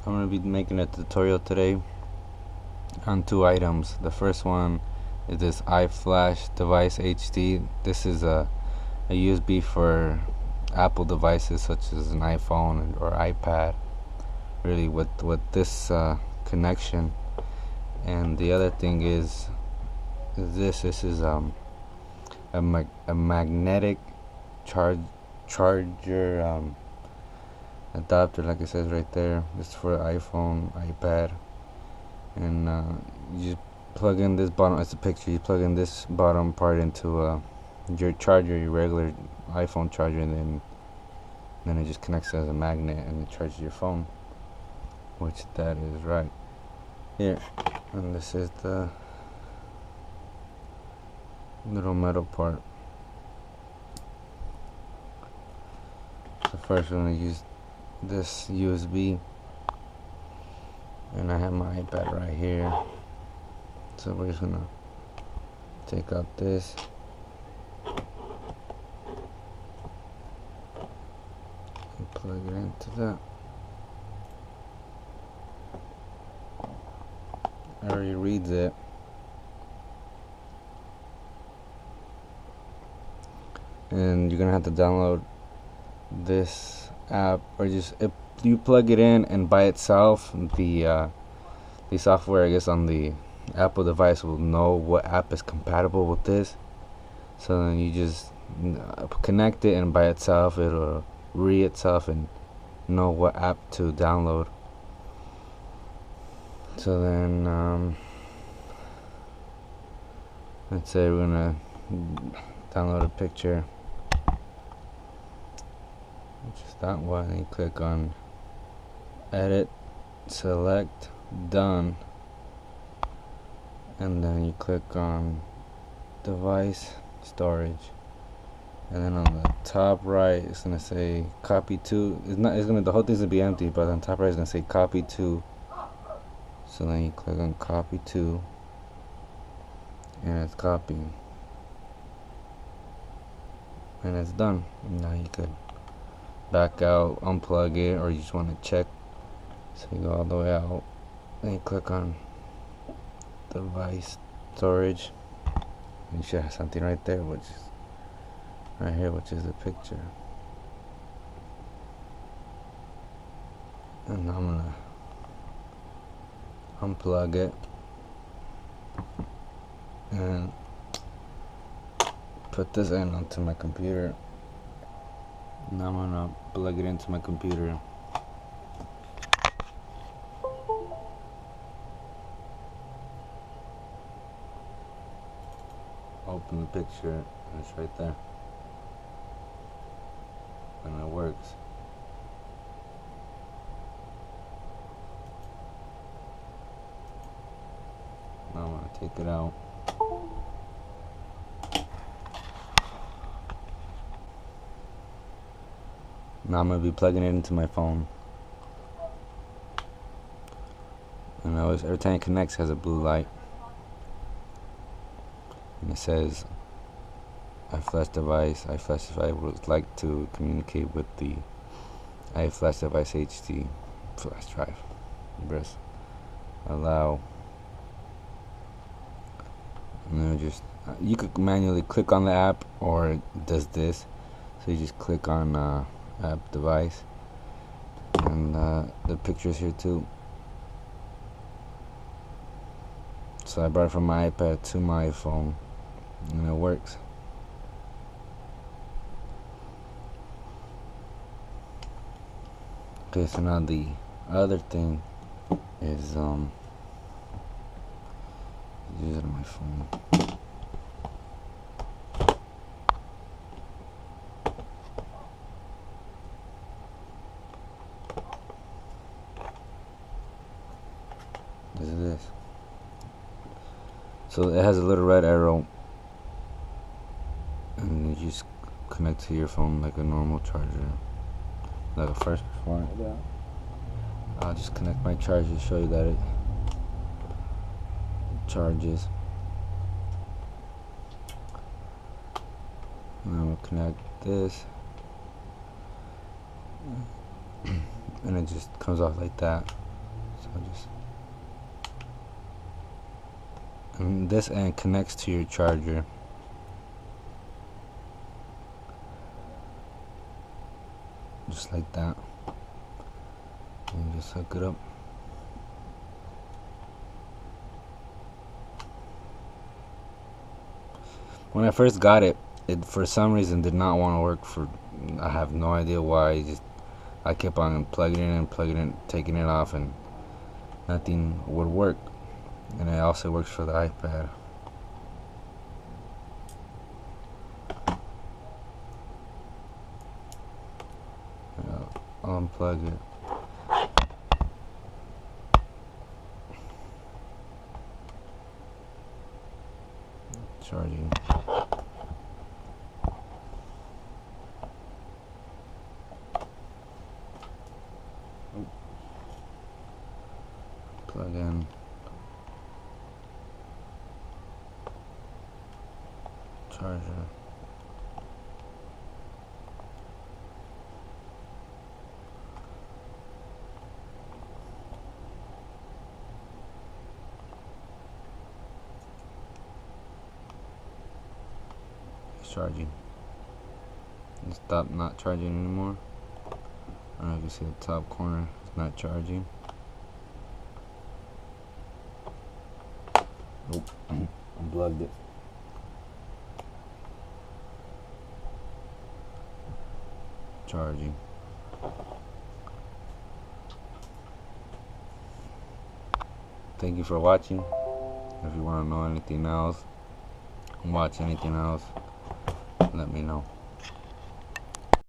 I'm going to be making a tutorial today on two items. The first one is this FlashDeviceHD. This is a USB for Apple devices such as an iPhone or iPad, really with this connection. And the other thing is this is a magnetic charger adapter, like it says right there. It's for iPhone, iPad, and you just plug in this bottom. It's a picture. You plug in this bottom part into your charger, your regular iPhone charger, and then it just connects as a magnet and it charges your phone, which that is right here. And this is the little metal part. So first we're going to use this USB, and I have my iPad right here, so we're just gonna take out this and plug it into that. It already reads it. And you're gonna have to download this app, or just if you plug it in and by itself, the software, I guess, on the Apple device will know what app is compatible with this. So then you just connect it, and by itself it'll read itself and know what app to download. So then let's say we're gonna download a picture, which is that one, and you click on edit, select done, and then you click on device storage, and then on the top right it's gonna say copy to. The whole thing's gonna be empty, but on top right it's gonna say copy to. So then you click on copy to, and it's copying, and it's done. And now you could back out, unplug it, or you just want to check. So you go all the way out, then you click on device storage, and you should have something right there, which is right here, which is the picture. And I'm gonna unplug it and put this in onto my computer. Now I'm gonna plug it into my computer. Open the picture, and it's right there, and it works. Now I'm gonna take it out. Now I'm gonna be plugging it into my phone, and every time it connects, it has a blue light, and it says iFlashDevice would like to communicate with the iFlashDeviceHD flash drive. Press allow, and then just you could manually click on the app, or it does this. So you just click on app device, and the picture's here too. So I brought it from my iPad to my iPhone, and it works. Okay, so now the other thing is use it on my phone. This. So it has a little red arrow, and you just connect to your phone like a normal charger, like a first one. Yeah. I'll just connect my charger to show you that it charges. And I'm gonna connect this, and it just comes off like that. And this end connects to your charger. Just like that. And just hook it up. When I first got it, it for some reason did not want to work. I have no idea why. I kept on plugging it in, taking it off, and nothing would work. And it also works for the iPad. I'll unplug it. Charging. Plug in. Charger. It's charging. It stopped not charging anymore. I don't know if you see the top corner. It's not charging. Nope. Unplugged it. Charging. Thank you for watching. If you want to know anything else, watch anything else, let me know.